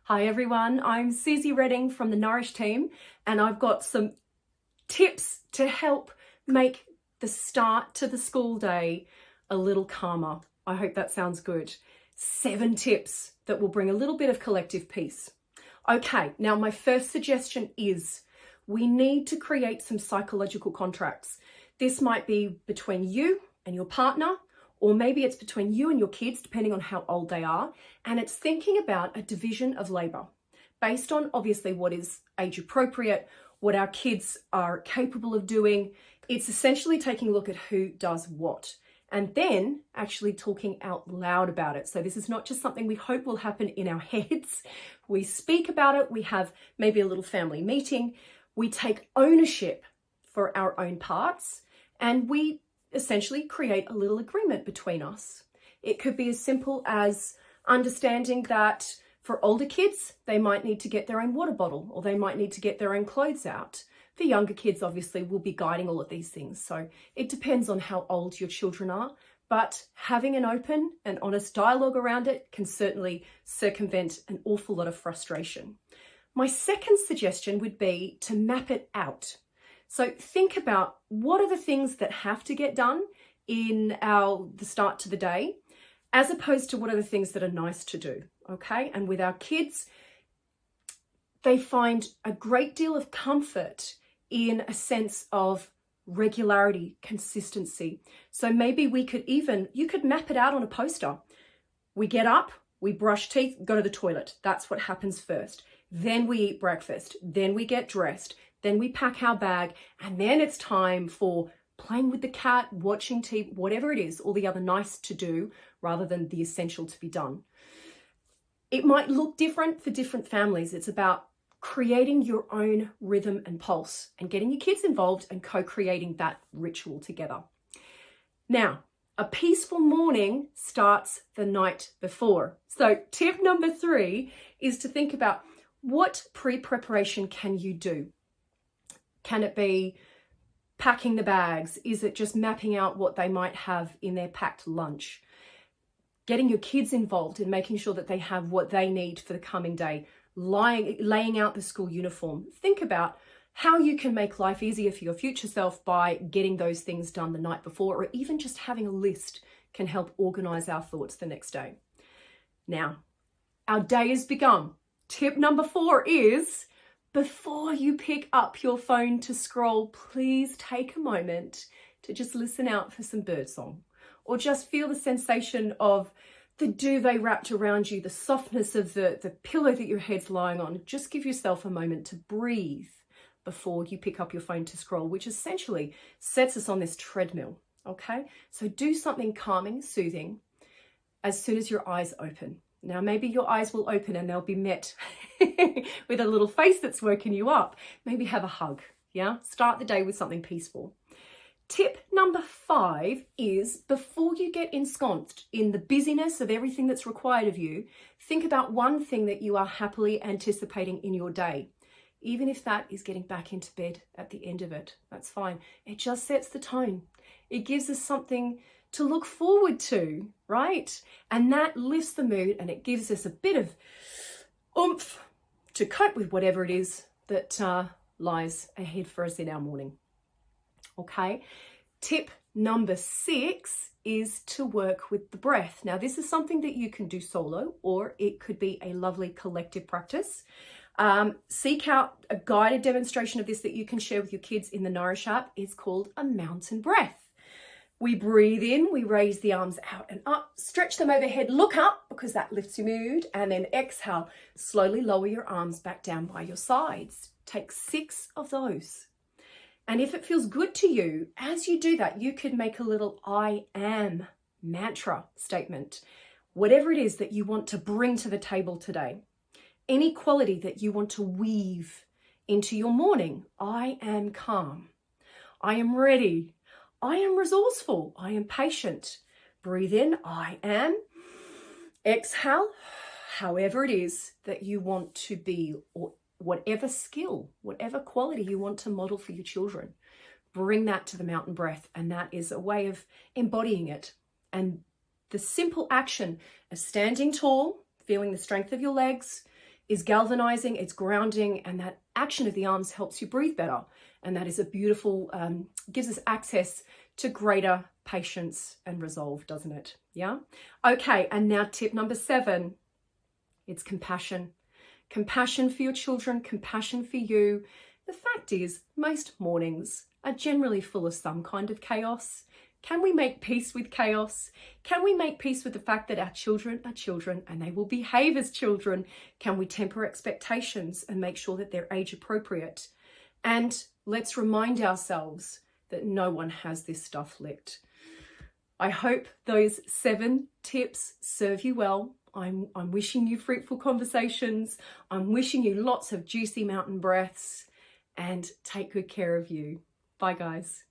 Hi everyone, I'm Suzy Reading from the Nourish team, and I've got some tips to help make the start to the school day a little calmer. I hope that sounds good. 7 tips that will bring a little bit of collective peace. Okay, now my first suggestion is we need to create some psychological contracts. This might be between you and your partner, or maybe it's between you and your kids, depending on how old they are. And it's thinking about a division of labor based on obviously what is age appropriate, what our kids are capable of doing. It's essentially taking a look at who does what and then actually talking out loud about it. So this is not just something we hope will happen in our heads. We speak about it. We have maybe a little family meeting. We take ownership for our own parts, and we essentially create a little agreement between us. It could be as simple as understanding that for older kids, they might need to get their own water bottle, or they might need to get their own clothes out. For younger kids, obviously, we'll be guiding all of these things. So it depends on how old your children are, but having an open and honest dialogue around it can certainly circumvent an awful lot of frustration. My second suggestion would be to map it out. So think about what are the things that have to get done in the start to the day, as opposed to what are the things that are nice to do, okay? And with our kids, they find a great deal of comfort in a sense of regularity, consistency. So maybe you could map it out on a poster. We get up, we brush teeth, go to the toilet. That's what happens first. Then we eat breakfast. Then we get dressed. Then we pack our bag, and then it's time for playing with the cat, watching TV, whatever it is, all the other nice to do rather than the essential to be done. It might look different for different families. It's about creating your own rhythm and pulse and getting your kids involved and co-creating that ritual together. Now, a peaceful morning starts the night before. So tip number 3 is to think about what pre-preparation can you do? Can it be packing the bags? Is it just mapping out what they might have in their packed lunch? Getting your kids involved in making sure that they have what they need for the coming day, laying out the school uniform. Think about how you can make life easier for your future self by getting those things done the night before, or even just having a list can help organize our thoughts the next day. Now, our day has begun. Tip number 4 is, before you pick up your phone to scroll, please take a moment to just listen out for some birdsong, or just feel the sensation of the duvet wrapped around you, the softness of the pillow that your head's lying on. Just give yourself a moment to breathe before you pick up your phone to scroll, which essentially sets us on this treadmill, okay? So do something calming, soothing, as soon as your eyes open. Now, maybe your eyes will open and they'll be met with a little face that's woken you up. Maybe have a hug, yeah? Start the day with something peaceful. Tip number 5 is, before you get ensconced in the busyness of everything that's required of you, think about one thing that you are happily anticipating in your day. Even if that is getting back into bed at the end of it, that's fine. It just sets the tone. It gives us something to look forward to, right? And that lifts the mood, and it gives us a bit of oomph to cope with whatever it is that lies ahead for us in our morning. Okay. Tip number 6 is to work with the breath. Now, this is something that you can do solo, or it could be a lovely collective practice. Seek out a guided demonstration of this that you can share with your kids in the Nourish app. It's called a mountain breath. We breathe in, we raise the arms out and up, stretch them overhead, look up because that lifts your mood, and then exhale, slowly lower your arms back down by your sides. Take 6 of those. And if it feels good to you, as you do that, you could make a little I am mantra statement. Whatever it is that you want to bring to the table today, any quality that you want to weave into your morning. I am calm. I am ready. I am resourceful. I am patient. Breathe in, I am. Exhale, however it is that you want to be, or whatever skill, whatever quality you want to model for your children. Bring that to the mountain breath, and that is a way of embodying it. And the simple action of standing tall, feeling the strength of your legs, is galvanizing, it's grounding, and that action of the arms helps you breathe better. And that is a beautiful, gives us access to greater patience and resolve, doesn't it? Yeah. Okay. And now tip number 7, it's compassion. Compassion for your children, compassion for you. The fact is, most mornings are generally full of some kind of chaos. Can we make peace with chaos? Can we make peace with the fact that our children are children and they will behave as children? Can we temper expectations and make sure that they're age appropriate? And let's remind ourselves that no one has this stuff licked. I hope those 7 tips serve you well. I'm wishing you fruitful conversations. I'm wishing you lots of juicy mountain breaths, and take good care of you. Bye, guys.